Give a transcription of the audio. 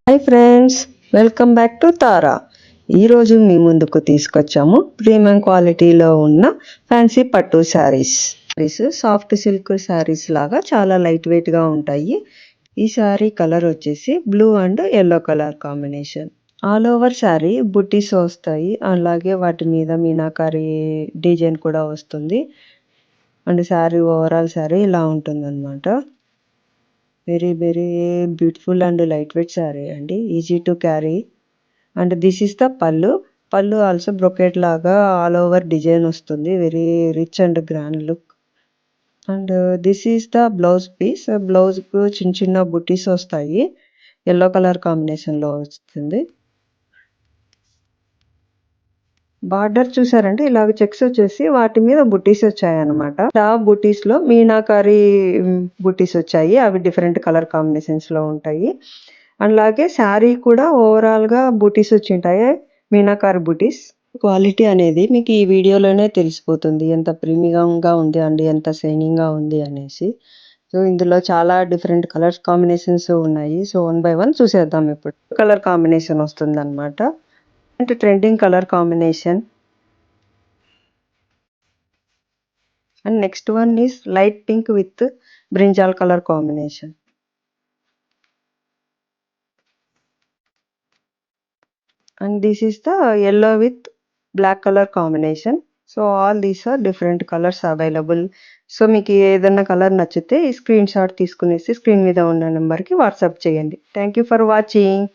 Hi friends, welcome back to Tara. ఈరోజు మీ ముందుకు తీసుకొచ్చాము ప్రీమియం క్వాలిటీలో ఉన్న ఫ్యాన్సీ పట్టు శారీస్. సాఫ్ట్ సిల్క్ శారీస్ లాగా చాలా లైట్ వెయిట్గా ఉంటాయి. ఈ శారీ కలర్ వచ్చేసి blue and yellow colour combination. All over sari బుట్టీస్ వస్తాయి, అలాగే వాటి మీద మీనాకారి డిజైన్ కూడా వస్తుంది. అండ్ శారీ ఓవరాల్ శారీ ఇలా ఉంటుందన్నమాట. Very beautiful and light weight sari అండి, easy to carry. And this is the pallu also brocade లాగా ఆల్ ఓవర్ డిజైన్ వస్తుంది, very rich and grand look. And this is the blouse piece. Blouse కు చిన్న చిన్న బుట్టీస్ వస్తాయి, yellow colour combination లో వస్తుంది. Border చూసారంటే ఇలాగ చెక్స్ వచ్చేసి వాటి మీద బుట్టీస్ వచ్చాయి అనమాట. ఆ బుట్టీస్ లో మీనాకారి బుట్టీస్ వచ్చాయి, అవి డిఫరెంట్ కలర్ కాంబినేషన్స్ లో ఉంటాయి. అలాగే శారీ కూడా ఓవరాల్ గా బుట్టీస్ వచ్చింటాయి, మీనాకారి బుట్టీస్. క్వాలిటీ అనేది మీకు ఈ వీడియోలోనే తెలిసిపోతుంది, ఎంత ప్రీమియంగా ఉంది అండి, ఎంత షైనింగ్ గా ఉంది అనేసి. సో ఇందులో చాలా డిఫరెంట్ కలర్స్ కాంబినేషన్స్ ఉన్నాయి. సో 1 by 1 చూసేద్దాం. ఇప్పుడు కలర్ కాంబినేషన్ వస్తుంది అనమాట, అంటే trending colour combination. And next one is light pink with brinjal colour combination. And this is the yellow with black color combination. So all these are different colours available. So మీకు ఏదైనా colour నచ్చితే ఈ screen shot తీసుకునేసి screen మీద ఉన్న నెంబర్కి WhatsApp చేయండి. Thank you for watching.